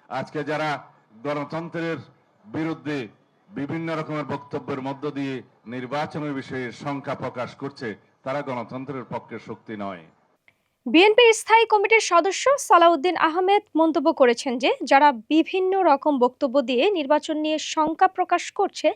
আজকে যারা গণতন্ত্রের বিরুদ্ধে বিভিন্ন রকমের বক্তব্যের মধ্য দিয়ে নির্বাচনের বিষয়ে শঙ্কা প্রকাশ করছে, তারা গণতন্ত্রের পক্ষে শক্তি নয়। বিএনপির স্থায়ী কমিটির সদস্য সালাউদ্দিন আহমেদ মন্তব্য করেছেন যে যারা বিভিন্ন রকম বক্তব্য দিয়ে নির্বাচন নিয়ে শঙ্কা প্রকাশ করছে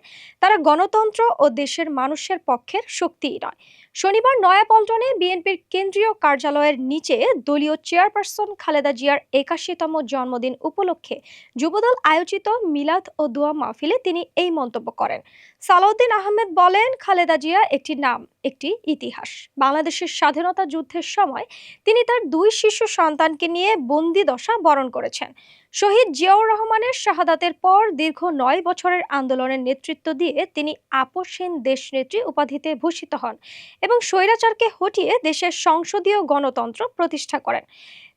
তারা গণতন্ত্র ও দেশের মানুষের পক্ষের শক্তিই নয়। শনিবার নয়াপল্টনে বিএনপির কেন্দ্রীয় কার্যালয়ের নিচে দলীয় চেয়ারপারসন খালেদা জিয়ার ৮১তম জন্মদিন উপলক্ষে যুবদল আয়োজিত মিলাদ ও দোয়া মাহফিলে তিনি এই মন্তব্য করেন। সালাউদ্দিন আহমেদ বলেন, খালেদা জিয়া একটি নাম, একটি ইতিহাস। বাংলাদেশের স্বাধীনতা যুদ্ধের সময় তিনি তার ২ শিশু সন্তানকে নিয়ে বন্দি দশা বরণ করেছেন। শহীদ জিয়াউর রহমানের শাহাদাতের পর দীর্ঘ ৯ বছরের আন্দোলনের নেতৃত্ব দিয়ে তিনি আপসহীন দেশনেত্রী উপাধিতে ভূষিত হন এবং স্বৈরাচারকে হটিয়ে দেশের সংসদীয় গণতন্ত্র প্রতিষ্ঠা করেন।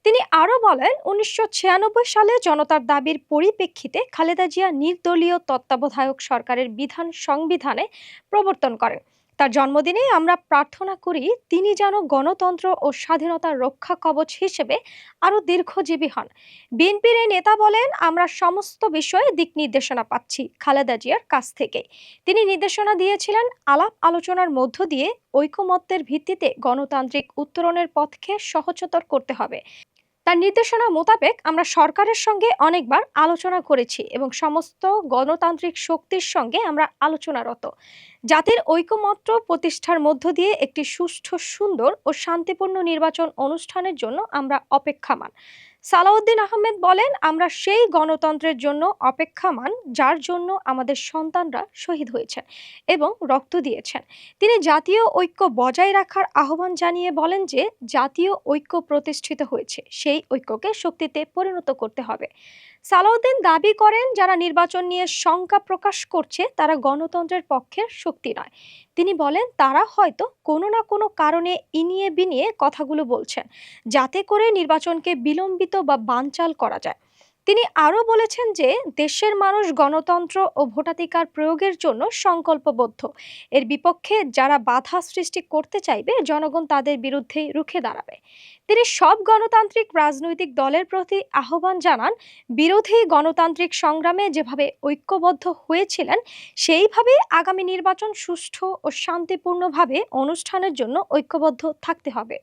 তিনি আরও বলেন, ১৯৯৬ সালে জনতার দাবির পরিপ্রেক্ষিতে খালেদা জিয়া নির্দলীয় তত্ত্বাবধায়ক সরকারের বিধান সংবিধানে প্রবর্তন করেন। তার জন্মদিনে আমরা প্রার্থনা করি তিনি যেন গণতন্ত্র ও স্বাধীনতার রক্ষা কবচ হিসেবে আরো দীর্ঘজীবী হন। বিএনপির এই নেতা বলেন, আমরা সমস্ত বিষয়ে দিক নির্দেশনা পাচ্ছি খালেদা জিয়ার কাছ থেকে। তিনি নির্দেশনা দিয়েছিলেন আলাপ আলোচনার মধ্য দিয়ে ঐকমত্যের ভিত্তিতে গণতান্ত্রিক উত্তরণের পথকে সহজতর করতে হবে। তার নির্দেশনা মোতাবেক আমরা সরকারের সঙ্গে অনেকবার আলোচনা করেছি এবং সমস্ত গণতান্ত্রিক শক্তির সঙ্গে আমরা আলোচনারত। জাতির ঐকমত্য প্রতিষ্ঠার মধ্য দিয়ে একটি সুষ্ঠু, সুন্দর ও শান্তিপূর্ণ নির্বাচন অনুষ্ঠানের জন্য আমরা অপেক্ষামান। সালাউদ্দিন আহমেদ বলেন, আমরা সেই গণতন্ত্রের জন্য অপেক্ষামান যার জন্য আমাদের সন্তানরা শহীদ হয়েছেন এবং রক্ত দিয়েছেন। তিনি জাতীয় ঐক্য বজায় রাখার আহ্বান জানিয়ে বলেন যে জাতীয় ঐক্য প্রতিষ্ঠিত হয়েছে, সেই ঐক্যকে শক্তিতে পরিণত করতে হবে। সালাউদ্দিন দাবি করেন, যারা নির্বাচন নিয়ে শঙ্কা প্রকাশ করছে তারা গণতন্ত্রের পক্ষের শক্তি নয়। তিনি বলেন, তারা হয়তো কোনো না কোনো কারণে ইনিয়ে বিনিয়ে কথাগুলো বলছেন যাতে করে নির্বাচনকে বিলম্বিত বা বানচাল করা যায়। তিনি আরও বলেছেন যে দেশের মানুষ গণতন্ত্র ও ভোটাধিকার প্রয়োগের জন্য সংকল্পবদ্ধ। এর বিপক্ষে যারা বাধা সৃষ্টি করতে চাইবে জনগণ তাদের বিরুদ্ধেই রুখে দাঁড়াবে। তিনি সব গণতান্ত্রিক রাজনৈতিক দলের প্রতি আহ্বান জানান, বিরোধী গণতান্ত্রিক সংগ্রামে যেভাবে ঐক্যবদ্ধ হয়েছিলেন সেইভাবে আগামী নির্বাচন সুষ্ঠু ও শান্তিপূর্ণভাবে অনুষ্ঠানের জন্য ঐক্যবদ্ধ থাকতে হবে।